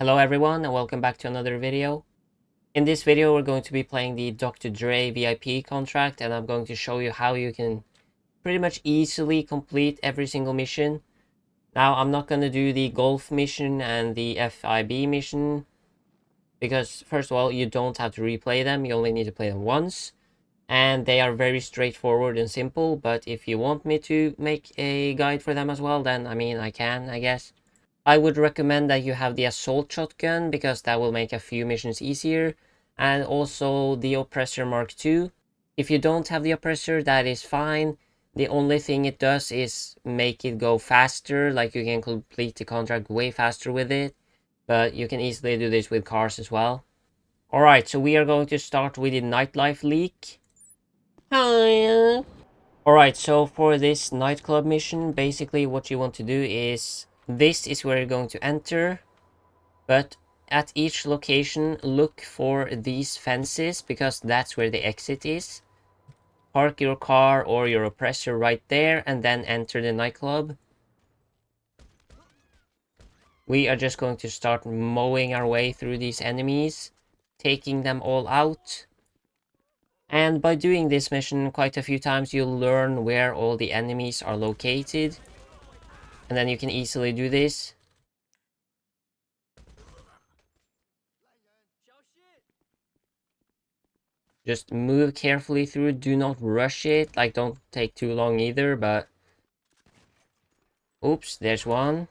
Hello everyone and welcome back to another video. In this video we're going to be playing the Dr. Dre VIP contract, and I'm going to show you how you can pretty much easily complete every single mission. Now I'm not going to do the golf mission and the FIB mission because first of all you don't have to replay them, you only need to play them once. And they are very straightforward and simple, but if you want me to make a guide for them as well, then I can, I guess. I would recommend that you have the assault shotgun because that will make a few missions easier, and also the oppressor Mark II. If you don't have the oppressor, that is fine. The only thing it does is make it go faster, like you can complete the contract way faster with it, but you can easily do this with cars as well. Alright, so we are going to start with the nightlife leak. Hiya! Alright, so for this nightclub mission, basically what you want to do is, this is where you're going to enter, but at each location look for these fences because that's where the exit is. Park your car or your oppressor right there and then enter the nightclub. We are just going to start mowing our way through these enemies, taking them all out. And by doing this mission quite a few times, you'll learn where all the enemies are located. And then you can easily do this. Just move carefully through, do not rush it, like don't take too long either, but... Oops, there's one.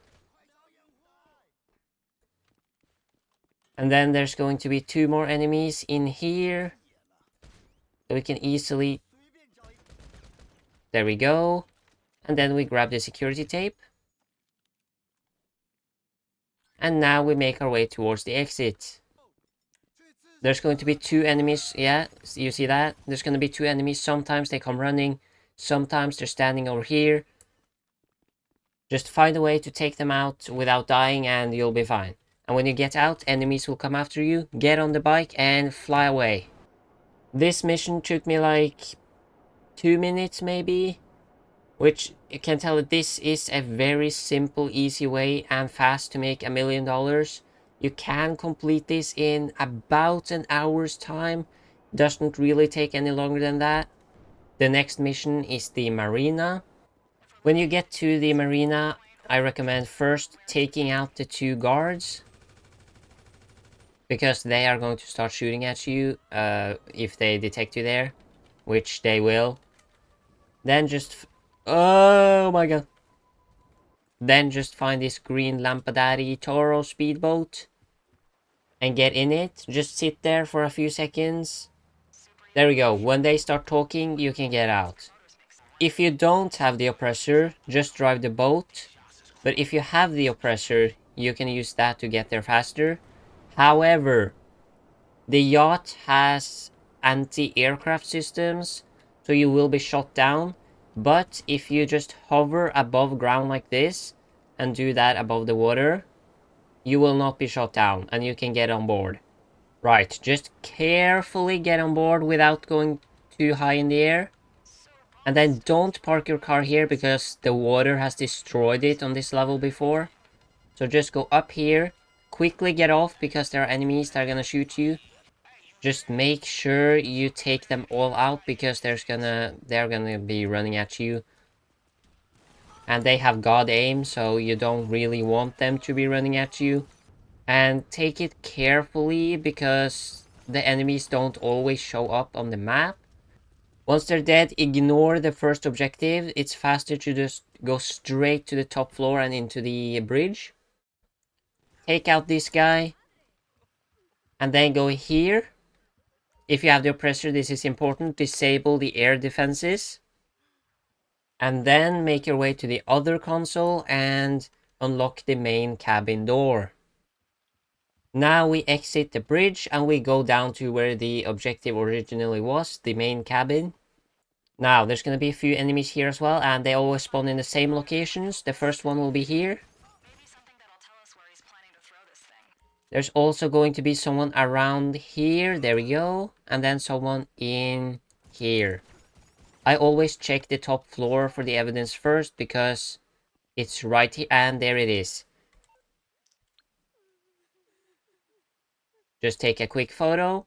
And then there's going to be two more enemies in here. So we can easily... There we go. And then we grab the security tape. And now we make our way towards the exit. There's going to be two enemies, yeah, you see that? There's going to be two enemies, sometimes they come running, sometimes they're standing over here. Just find a way to take them out without dying and you'll be fine. And when you get out, enemies will come after you, get on the bike and fly away. This mission took me like 2 minutes maybe, which you can tell that this is a very simple, easy way and fast to make $1 million. You can complete this in about an hour's time. Doesn't really take any longer than that. The next mission is the marina. When you get to the marina, I recommend first taking out the two guards, because they are going to start shooting at you if they detect you there, which they will. Then just... Oh my god. Then just find this green Lampadari Toro speedboat and get in it. Just sit there for a few seconds. There we go. When they start talking, you can get out. If you don't have the oppressor, just drive the boat. But if you have the oppressor, you can use that to get there faster. However, the yacht has anti-aircraft systems, so you will be shot down. But if you just hover above ground like this and do that above the water, you will not be shot down and you can get on board. Right, just carefully get on board without going too high in the air. And then don't park your car here because the water has destroyed it on this level before. So just go up here, quickly get off because there are enemies that are gonna shoot you. Just make sure you take them all out because they're gonna be running at you. And they have god aim, so you don't really want them to be running at you. And take it carefully because the enemies don't always show up on the map. Once they're dead, ignore the first objective. It's faster to just go straight to the top floor and into the bridge. Take out this guy. And then go here. If you have the oppressor, this is important. Disable the air defenses. And then make your way to the other console and unlock the main cabin door. Now we exit the bridge and we go down to where the objective originally was, the main cabin. Now there's going to be a few enemies here as well, and they always spawn in the same locations. The first one will be here. There's also going to be someone around here, there we go, and then someone in here. I always check the top floor for the evidence first because it's right here, and there it is. Just take a quick photo,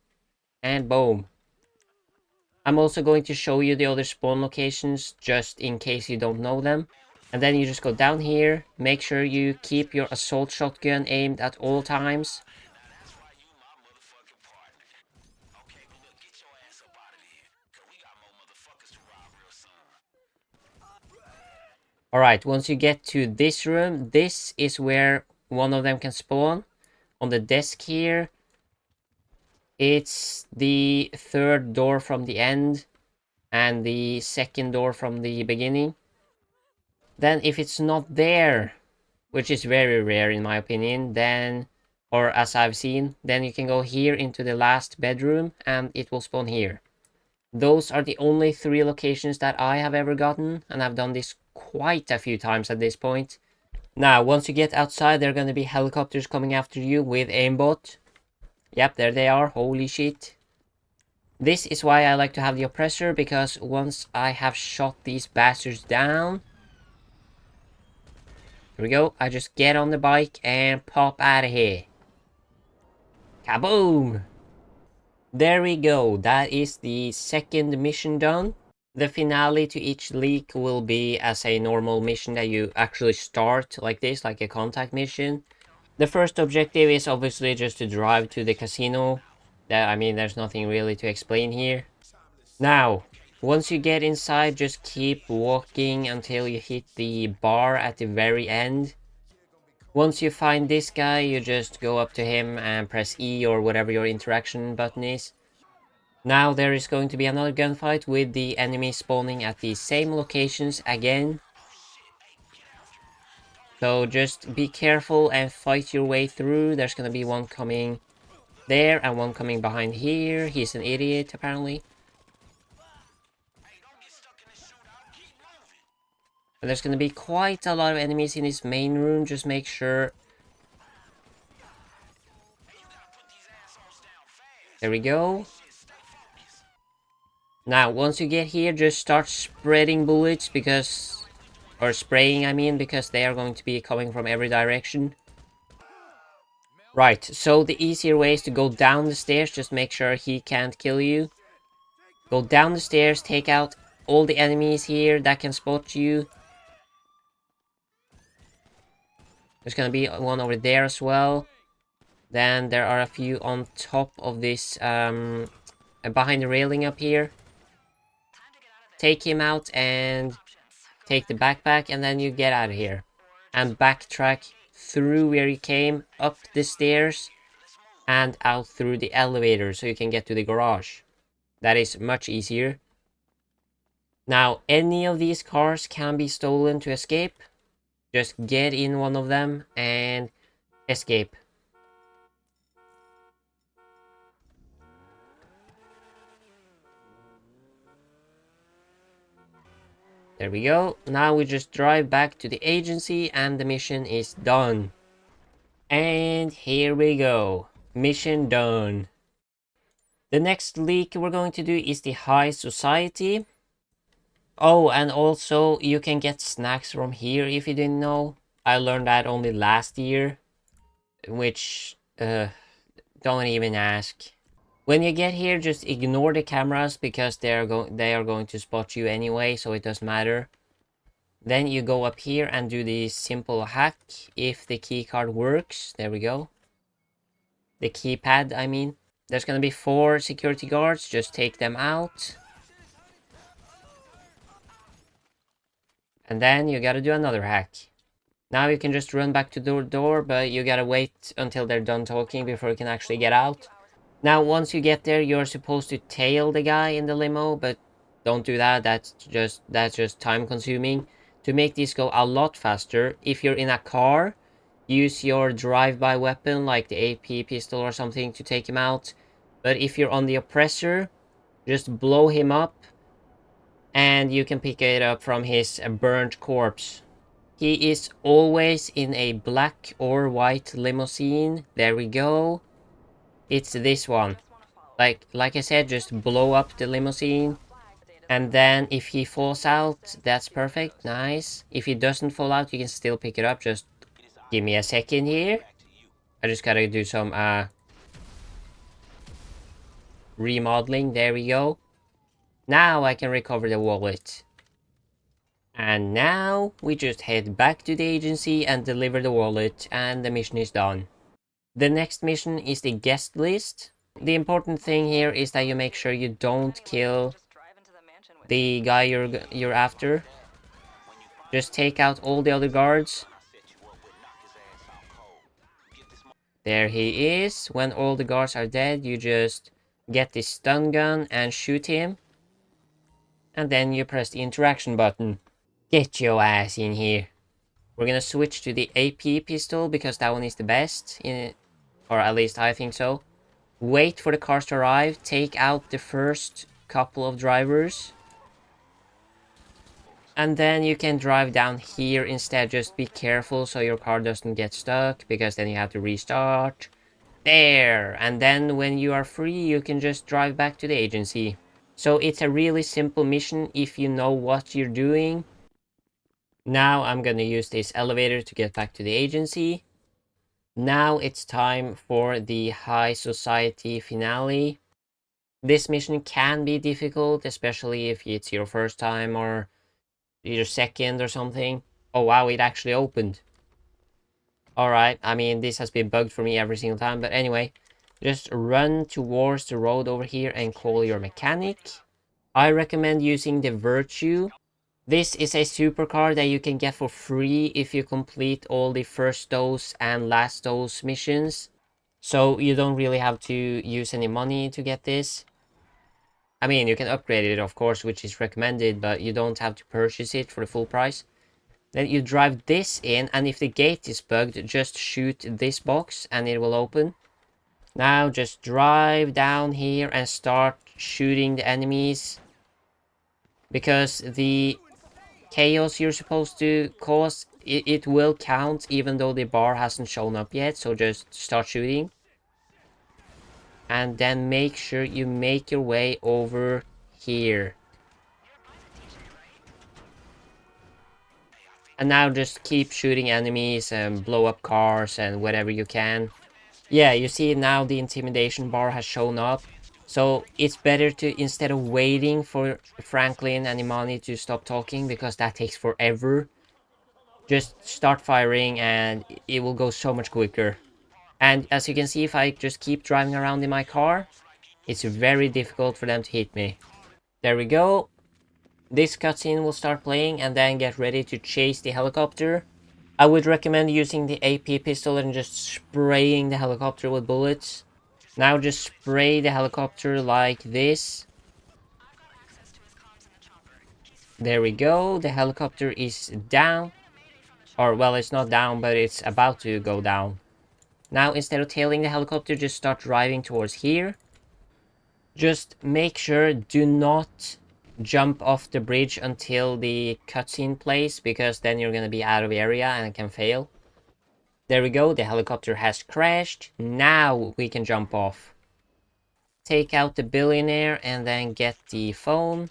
and boom. I'm also going to show you the other spawn locations, just in case you don't know them. And then you just go down here, make sure you keep your assault shotgun aimed at all times. Alright, once you get to this room, this is where one of them can spawn. On the desk here, it's the third door from the end and the second door from the beginning. Then if it's not there, which is very rare in my opinion, then, or as I've seen, then you can go here into the last bedroom and it will spawn here. Those are the only 3 locations that I have ever gotten, and I've done this quite a few times at this point. Now, once you get outside, there are going to be helicopters coming after you with aimbot. Yep, there they are. Holy shit. This is why I like to have the oppressor, because once I have shot these bastards down... Here we go. I just get on the bike and pop out of here. Kaboom! There we go. That is the second mission done. The finale to each leak will be as a normal mission that you actually start like this, like a contact mission. The first objective is obviously just to drive to the casino. I mean, there's nothing really to explain here. Now, once you get inside, just keep walking until you hit the bar at the very end. Once you find this guy, you just go up to him and press E or whatever your interaction button is. Now there is going to be another gunfight with the enemy spawning at the same locations again. So just be careful and fight your way through. There's going to be one coming there and one coming behind here. He's an idiot apparently. And there's going to be quite a lot of enemies in this main room. Just make sure. There we go. Now, once you get here, just start spreading bullets because... Or spraying, I mean, because they are going to be coming from every direction. Right, so the easier way is to go down the stairs. Just make sure he can't kill you. Go down the stairs, take out all the enemies here that can spot you. There's gonna be one over there as well. Then there are a few on top of this, behind the railing up here. Take him out and take the backpack, and then you get out of here. And backtrack through where you came, up the stairs, and out through the elevator so you can get to the garage. That is much easier. Now, any of these cars can be stolen to escape. Just get in one of them and escape. There we go. Now we just drive back to the agency and the mission is done. And here we go. Mission done. The next leak we're going to do is the High Society. Oh, and also you can get snacks from here if you didn't know. I learned that only last year. Which, don't even ask. When you get here, just ignore the cameras because they are going to spot you anyway, so it doesn't matter. Then you go up here and do the simple hack if the keycard works. There we go. The keypad, I mean. There's gonna be 4 security guards, just take them out. And then you gotta do another hack. Now you can just run back to the door, but you gotta wait until they're done talking before you can actually get out. Now, once you get there, you're supposed to tail the guy in the limo, but don't do that. That's just time consuming. To make this go a lot faster, if you're in a car, use your drive-by weapon like the AP pistol or something to take him out. But if you're on the oppressor, just blow him up and you can pick it up from his burnt corpse. He is always in a black or white limousine. There we go. It's this one. Like I said, just blow up the limousine. And then if he falls out, that's perfect. Nice. If he doesn't fall out, you can still pick it up. Just give me a second here. I just gotta do some remodeling. There we go. Now I can recover the wallet. And now we just head back to the agency and deliver the wallet, and the mission is done. The next mission is the guest list. The important thing here is that you make sure you don't kill the guy you're after. Just take out all the other guards. There he is. When all the guards are dead, you just get the stun gun and shoot him. And then you press the interaction button. Get your ass in here. We're gonna switch to the AP pistol because that one is the best, or at least I think so. Wait for the cars to arrive, take out the first couple of drivers. And then you can drive down here instead. Just be careful so your car doesn't get stuck, because then you have to restart. There! And then when you are free, you can just drive back to the agency. So it's a really simple mission if you know what you're doing. Now I'm gonna use this elevator to get back to the agency. Now it's time for the high society finale. This mission can be difficult, especially if it's your first time or your second or something. Oh wow, it actually opened. Alright, I mean, this has been bugged for me every single time, but anyway. Just run towards the road over here and call your mechanic. I recommend using the Virtue. This is a supercar that you can get for free if you complete all the first dose and last dose missions. So you don't really have to use any money to get this. I mean, you can upgrade it, of course, which is recommended, but you don't have to purchase it for the full price. Then you drive this in, and if the gate is bugged, just shoot this box and it will open. Now just drive down here and start shooting the enemies. Because the chaos you're supposed to cause, it will count even though the bar hasn't shown up yet, so just start shooting. And then make sure you make your way over here. And now just keep shooting enemies and blow up cars and whatever you can. Yeah, you see now the intimidation bar has shown up. So it's better to, instead of waiting for Franklin and Imani to stop talking, because that takes forever, just start firing and it will go so much quicker. And as you can see, if I just keep driving around in my car, it's very difficult for them to hit me. There we go. This cutscene will start playing, and then get ready to chase the helicopter. I would recommend using the AP pistol and just spraying the helicopter with bullets. Now just spray the helicopter like this. There we go. The helicopter is down. Or, well, it's not down, but it's about to go down. Now, instead of tailing the helicopter, just start driving towards here. Just make sure, do not jump off the bridge until the cutscene plays, because then you're gonna be out of area and it can fail. There we go, the helicopter has crashed. Now we can jump off. Take out the billionaire and then get the phone.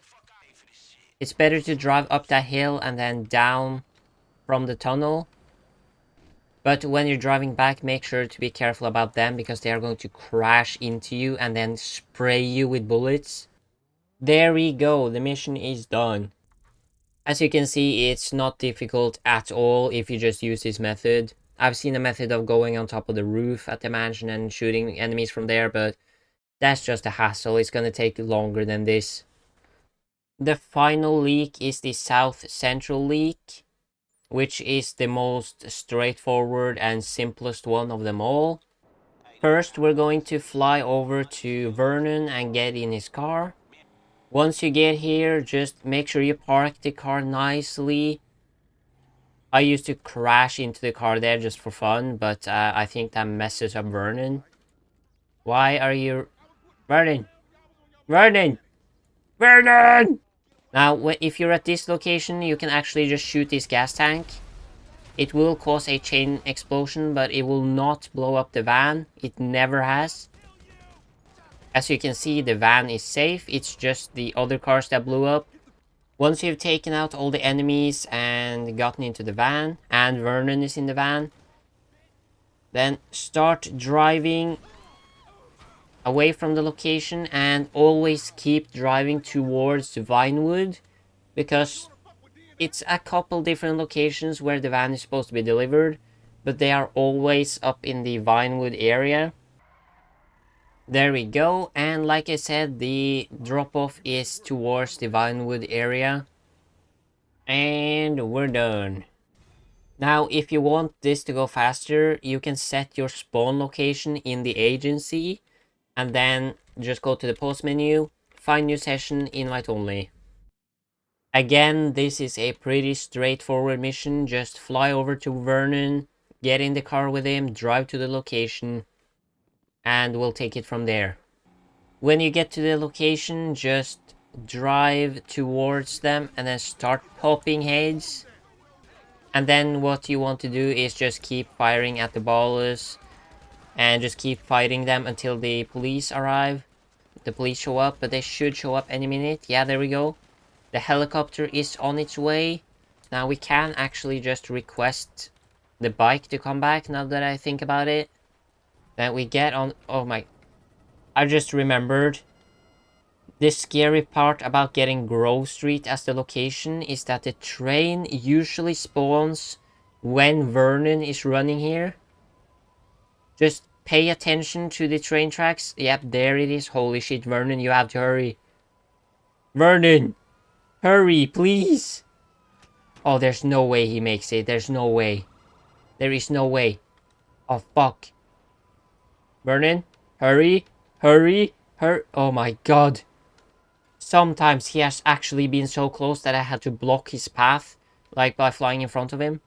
It's better to drive up that hill and then down from the tunnel. But when you're driving back, make sure to be careful about them, because they are going to crash into you and then spray you with bullets. There we go, the mission is done. As you can see, it's not difficult at all if you just use this method. I've seen a method of going on top of the roof at the mansion and shooting enemies from there, but that's just a hassle. It's gonna take longer than this. The final leak is the South Central leak, which is the most straightforward and simplest one of them all. First, we're going to fly over to Vernon and get in his car. Once you get here, just make sure you park the car nicely. I used to crash into the car there just for fun, but I think that messes up Vernon. Why are you... Vernon! Vernon! Vernon! Now, if you're at this location, you can actually just shoot this gas tank. It will cause a chain explosion, but it will not blow up the van. It never has. As you can see, the van is safe. It's just the other cars that blew up. Once you've taken out all the enemies and gotten into the van, and Vernon is in the van, then start driving away from the location and always keep driving towards Vinewood, because it's a couple different locations where the van is supposed to be delivered, but they are always up in the Vinewood area. There we go, and like I said, the drop-off is towards the Vinewood area. And we're done. Now, if you want this to go faster, you can set your spawn location in the agency, and then just go to the post menu, find new session, invite only. Again, this is a pretty straightforward mission. Just fly over to Vernon, get in the car with him, drive to the location, and we'll take it from there. When you get to the location, just drive towards them and then start popping heads. And then what you want to do is just keep firing at the ballers and just keep fighting them until the police arrive. The police show up, but they should show up any minute. Yeah, there we go. The helicopter is on its way. Now we can actually just request the bike to come back, now that I think about it. Then we get on... Oh my... I just remembered. The scary part about getting Grove Street as the location is that the train usually spawns when Vernon is running here. Just pay attention to the train tracks. Yep, there it is. Holy shit, Vernon, you have to hurry. Vernon! Hurry, please! Oh, there's no way he makes it. There's no way. There is no way. Oh, fuck. Vernon, hurry, hurry, hurry. Oh my god. Sometimes he has actually been so close that I had to block his path, like by flying in front of him.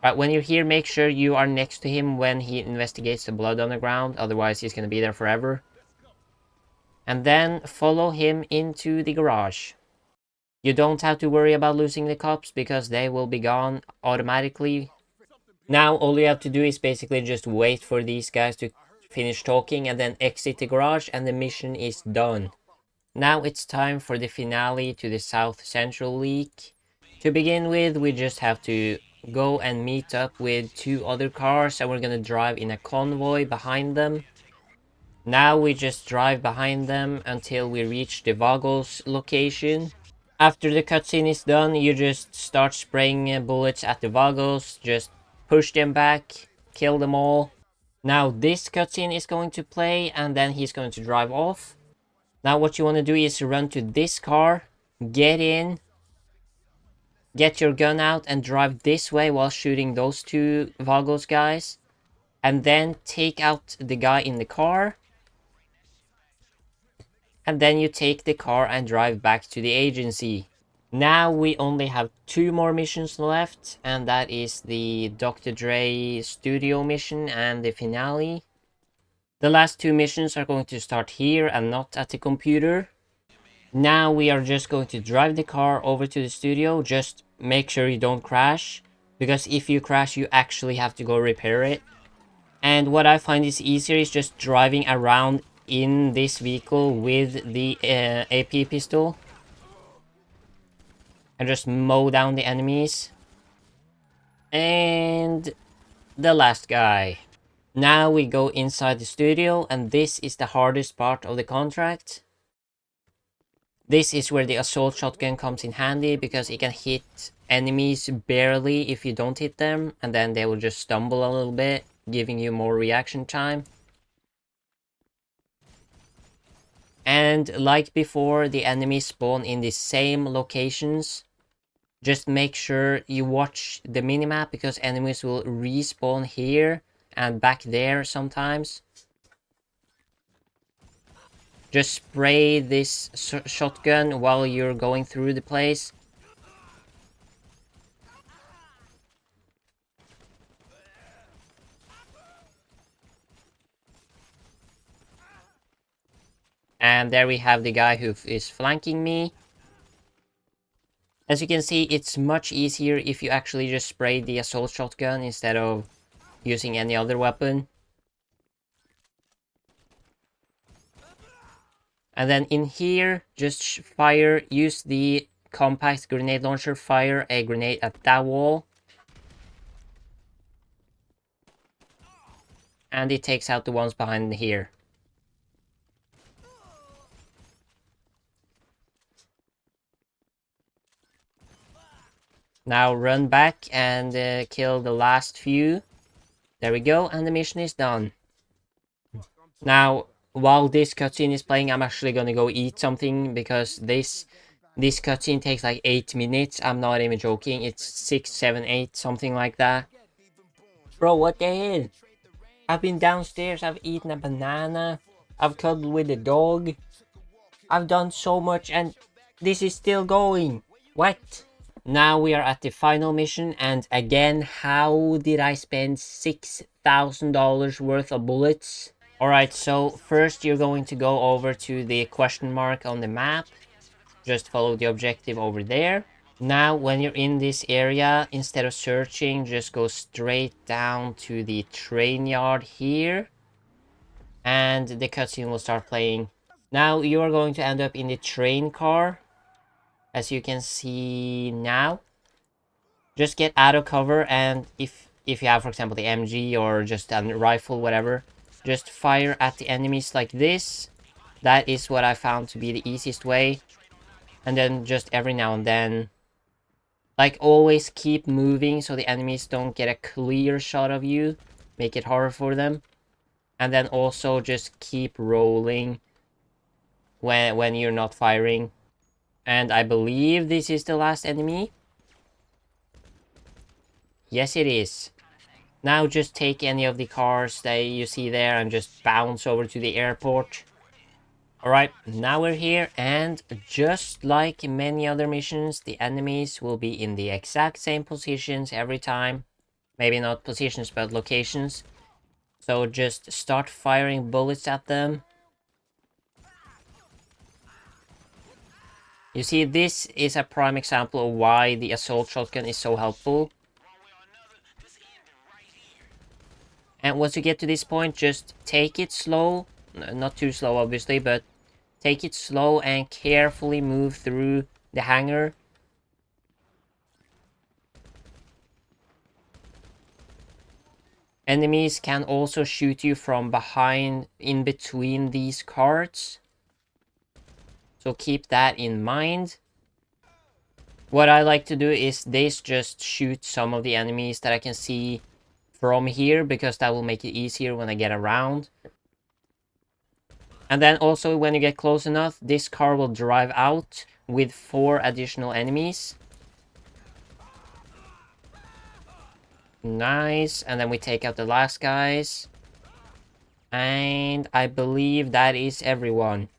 Right, when you're here, make sure you are next to him when he investigates the blood on the ground, otherwise he's gonna be there forever. And then follow him into the garage. You don't have to worry about losing the cops, because they will be gone automatically. Now all you have to do is basically just wait for these guys to finish talking and then exit the garage, and the mission is done. Now it's time for the finale to the South Central League. To begin with, we just have to go and meet up with 2 other cars, and we're gonna drive in a convoy behind them. Now we just drive behind them until we reach the Vagos location. After the cutscene is done, you just start spraying bullets at the Vagos, just push them back, kill them all. Now this cutscene is going to play, and then he's going to drive off. Now what you want to do is run to this car, get in, get your gun out and drive this way while shooting those 2 Vagos guys. And then take out the guy in the car. And then you take the car and drive back to the agency. Now we only have 2 more missions left, and that is the Dr. Dre studio mission and the finale. The last 2 missions are going to start here and not at the computer. Now we are just going to drive the car over to the studio. Just make sure you don't crash, because if you crash you actually have to go repair it. And what I find is easier is just driving around in this vehicle with the AP pistol. And just mow down the enemies. And the last guy. Now we go inside the studio, and this is the hardest part of the contract. This is where the assault shotgun comes in handy, because it can hit enemies barely if you don't hit them, and then they will just stumble a little bit, giving you more reaction time. And like before, the enemies spawn in the same locations. Just make sure you watch the minimap, because enemies will respawn here and back there sometimes. Just spray this shotgun while you're going through the place. And there we have the guy who is flanking me. As you can see, it's much easier if you actually just spray the assault shotgun instead of using any other weapon. And then in here, just use the compact grenade launcher, fire a grenade at that wall. And it takes out the ones behind here. Now run back and kill the last few. There we go, and the mission is done. Now, while this cutscene is playing, I'm actually gonna go eat something because this cutscene takes like 8 minutes. I'm not even joking. It's 6, 7, 8, something like that. Bro, what the hell? I've been downstairs, I've eaten a banana, I've cuddled with a dog. I've done so much and this is still going. What? Now we are at the final mission, and again, how did I spend $6,000 worth of bullets? Alright, so first you're going to go over to the question mark on the map. Just follow the objective over there. Now, when you're in this area, instead of searching, just go straight down to the train yard here. And the cutscene will start playing. Now, you are going to end up in the train car, as you can see now. Just get out of cover, and if you have, for example, the MG or just a rifle, whatever, just fire at the enemies like this. That is what I found to be the easiest way. And then just every now and then, like, always keep moving so the enemies don't get a clear shot of you. Make it harder for them. And then also just keep rolling when you're not firing. And I believe this is the last enemy. Yes, it is. Now just take any of the cars that you see there and just bounce over to the airport. Alright, now we're here, and just like many other missions, the enemies will be in the exact same positions every time. Maybe not positions, but locations. So just start firing bullets at them. You see, this is a prime example of why the assault shotgun is so helpful. And once you get to this point, just take it slow. Not too slow, obviously, but take it slow and carefully move through the hangar. Enemies can also shoot you from behind, in between these carts. So keep that in mind. What I like to do is this, just shoot some of the enemies that I can see from here, because that will make it easier when I get around. And then also, when you get close enough, this car will drive out with 4 additional enemies. Nice. And then we take out the last guys. And I believe that is everyone.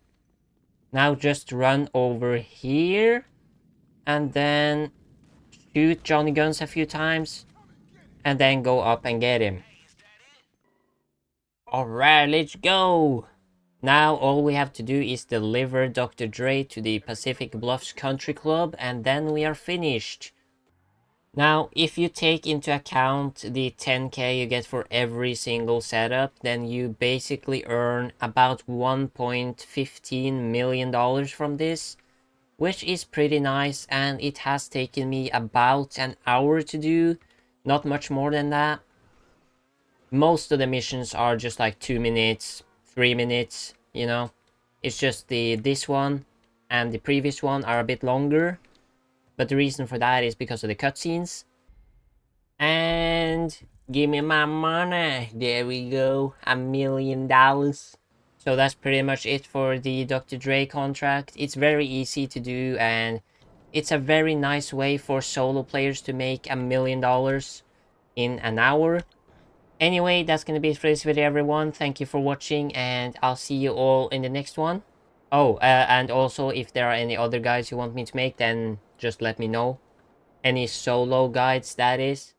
Now just run over here. And then shoot Johnny Guns a few times. And then go up and get him. Alright, let's go! Now all we have to do is deliver Dr. Dre to the Pacific Bluffs Country Club, and then we are finished. Now, if you take into account the 10k you get for every single setup, then you basically earn about $1.15 million from this, which is pretty nice, and it has taken me about an hour to do, not much more than that. Most of the missions are just like 2 minutes, 3 minutes, you know. It's just this one and the previous one are a bit longer. But the reason for that is because of the cutscenes. And give me my money. There we go. $1 million. So that's pretty much it for the Dr. Dre contract. It's very easy to do, and it's a very nice way for solo players to make $1 million in an hour. Anyway, that's gonna be it for this video, everyone. Thank you for watching, and I'll see you all in the next one. Oh, and also, if there are any other guides you want me to make, then just let me know. Any solo guides, that is.